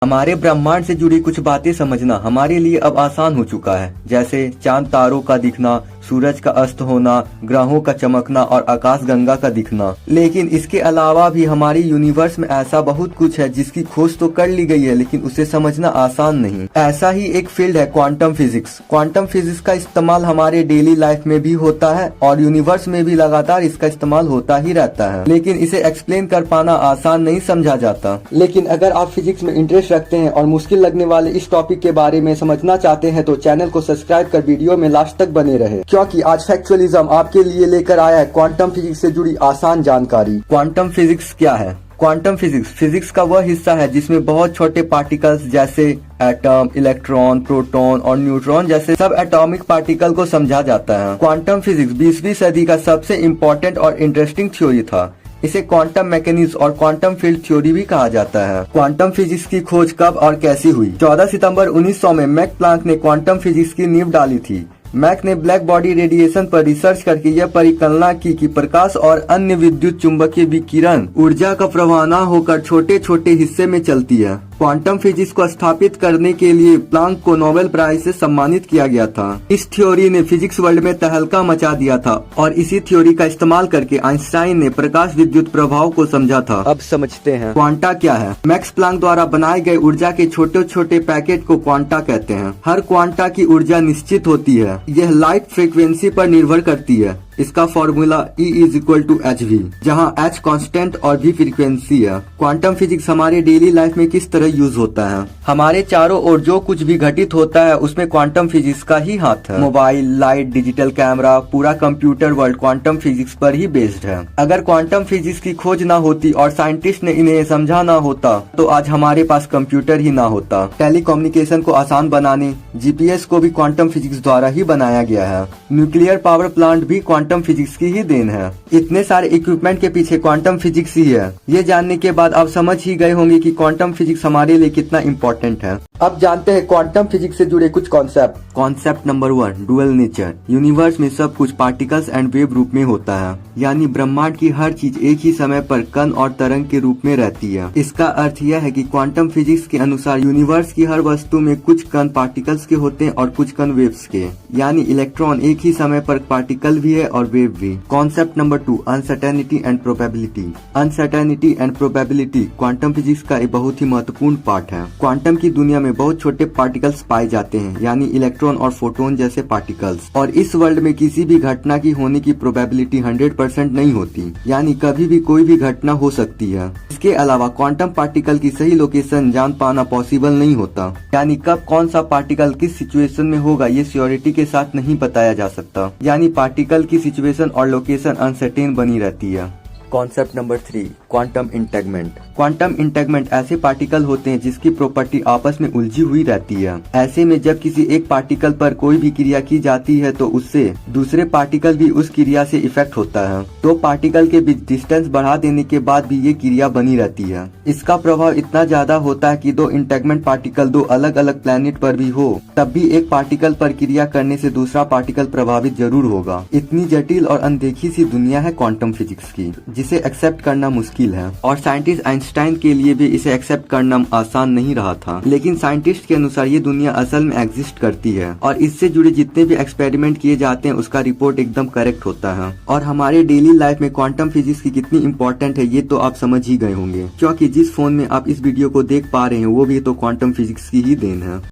हमारे ब्रह्मांड से जुड़ी कुछ बातें समझना हमारे लिए अब आसान हो चुका है, जैसे चांद तारों का दिखना, सूरज का अस्त होना, ग्रहों का चमकना और आकाशगंगा का दिखना। लेकिन इसके अलावा भी हमारी यूनिवर्स में ऐसा बहुत कुछ है जिसकी खोज तो कर ली गई है, लेकिन उसे समझना आसान नहीं। ऐसा ही एक फील्ड है क्वांटम फिजिक्स। क्वांटम फिजिक्स का इस्तेमाल हमारे डेली लाइफ में भी होता है और यूनिवर्स में भी लगातार इसका इस्तेमाल होता ही रहता है, लेकिन इसे एक्सप्लेन कर पाना आसान नहीं समझा जाता। लेकिन अगर आप फिजिक्स में इंटरेस्ट रखते हैं और मुश्किल लगने वाले इस टॉपिक के बारे में समझना चाहते हैं तो चैनल को सब्सक्राइब कर वीडियो में लास्ट तक बने रहे, क्योंकि आज फैक्चुअलिज्म आपके लिए लेकर आया है क्वांटम फिजिक्स से जुड़ी आसान जानकारी। क्वांटम फिजिक्स क्या है? क्वांटम फिजिक्स फिजिक्स का वह हिस्सा है जिसमें बहुत छोटे पार्टिकल्स जैसे एटम, इलेक्ट्रॉन, प्रोटॉन और न्यूट्रॉन जैसे सब एटॉमिक पार्टिकल को समझा जाता है। क्वांटम फिजिक्स 20वीं सदी का सबसे इम्पोर्टेंट और इंटरेस्टिंग थ्योरी था। इसे क्वांटम मैकेनिज्म और क्वांटम फील्ड थ्योरी भी कहा जाता है। क्वांटम फिजिक्स की खोज कब और कैसी हुई? 14 सितंबर 1900 में मैक्स प्लांक ने क्वांटम फिजिक्स की नींव डाली थी। मैक ने ब्लैक बॉडी रेडिएशन पर रिसर्च करके यह परिकल्पना की कि प्रकाश और अन्य विद्युत चुंबकीय विकिरण ऊर्जा का प्रवाह न होकर छोटे छोटे हिस्से में चलती है। क्वांटम फिजिक्स को स्थापित करने के लिए प्लांक को नोबेल प्राइज से सम्मानित किया गया था। इस थ्योरी ने फिजिक्स वर्ल्ड में तहलका मचा दिया था और इसी थ्योरी का इस्तेमाल करके आइंस्टाइन ने प्रकाश विद्युत प्रभाव को समझा था। अब समझते हैं क्वांटा क्या है। मैक्स प्लांक द्वारा बनाए गए ऊर्जा के छोटे छोटे पैकेट को क्वांटा कहते हैं। हर क्वांटा की ऊर्जा निश्चित होती है। यह लाइट फ्रीक्वेंसी पर निर्भर करती है। इसका फॉर्मूला E=hv, जहाँ h कांस्टेंट और v फ्रीक्वेंसी है। क्वांटम फिजिक्स हमारे डेली लाइफ में किस तरह यूज होता है? हमारे चारों ओर जो कुछ भी घटित होता है उसमें क्वांटम फिजिक्स का ही हाथ है। मोबाइल, लाइट, डिजिटल कैमरा, पूरा कंप्यूटर वर्ल्ड क्वांटम फिजिक्स पर ही बेस्ड है। अगर क्वांटम फिजिक्स की खोज न होती और साइंटिस्ट ने इन्हें समझा न होता तो आज हमारे पास कंप्यूटर ही न होता। टेलीकम्युनिकेशन को आसान बनाने GPS को भी क्वांटम फिजिक्स द्वारा ही बनाया गया है। न्यूक्लियर पावर प्लांट भी क्वांटम फिजिक्स की ही देन है। इतने सारे इक्विपमेंट के पीछे क्वांटम फिजिक्स ही है। ये जानने के बाद आप समझ ही गए होंगे कि क्वांटम फिजिक्स हमारे लिए कितना इम्पोर्टेंट है। अब जानते हैं क्वांटम फिजिक्स से जुड़े कुछ concept. Concept number 1, dual nature. Universe में सब कुछ पार्टिकल्स एंड वेव रूप में होता है, यानी ब्रह्मांड की हर चीज एक ही समय पर कण और तरंग के रूप में रहती है। इसका अर्थ यह है कि क्वांटम फिजिक्स के अनुसार यूनिवर्स की हर वस्तु में कुछ कण पार्टिकल्स के होते हैं और कुछ कण वेव्स के, यानी इलेक्ट्रॉन एक ही समय पर पार्टिकल भी है और वेव भी। Concept number 2, uncertainty and probability. Uncertainty and probability quantum physics का एक बहुत ही महत्वपूर्ण पार्ट है। क्वांटम की दुनिया में बहुत छोटे पार्टिकल्स पाए जाते हैं, यानी इलेक्ट्रॉन और फोटोन जैसे पार्टिकल्स, और इस वर्ल्ड में किसी भी घटना की होने की प्रोबेबिलिटी 100% नहीं होती, यानी कभी भी कोई भी घटना हो सकती है। इसके अलावा क्वांटम पार्टिकल की सही लोकेशन जान पाना पॉसिबल नहीं होता, यानी कब कौन सा पार्टिकल किस सिचुएशन में होगा ये श्योरिटी के साथ नहीं बताया जा सकता, यानी पार्टिकल की सिचुएशन और लोकेशन अनसर्टेन बनी रहती है। Concept number 3, quantum integument. Quantum integument ऐसे पार्टिकल होते हैं जिसकी प्रॉपर्टी आपस में उलझी हुई रहती है। ऐसे में जब किसी एक पार्टिकल पर कोई भी क्रिया की जाती है तो उससे दूसरे पार्टिकल भी उस क्रिया से इफेक्ट होता है। दो पार्टिकल के बीच डिस्टेंस बढ़ा देने के बाद भी ये क्रिया बनी रहती है। इसका प्रभाव इतना ज्यादा होता है कि दो इंटेगमेंट पार्टिकल दो अलग अलग प्लेनेट पर भी हो तब भी एक पार्टिकल पर क्रिया करने से दूसरा पार्टिकल प्रभावित जरूर होगा। इतनी जटिल और अनदेखी सी दुनिया है क्वांटम फिजिक्स की, जिसे एक्सेप्ट करना मुश्किल है, और साइंटिस्ट आइंस्टाइन के लिए भी इसे एक्सेप्ट करना आसान नहीं रहा था। लेकिन साइंटिस्ट के अनुसार ये दुनिया असल में एग्जिस्ट करती है और इससे जुड़े जितने भी एक्सपेरिमेंट किए जाते हैं उसका रिपोर्ट एकदम करेक्ट होता है। और हमारे डेली लाइफ में क्वांटम फिजिक्स की कितनी इंपॉर्टेंट है ये तो आप समझ ही गए होंगे, क्योंकि जिस फोन में आप इस वीडियो को देख पा रहे हैं वो भी तो क्वांटम फिजिक्स की ही देन है।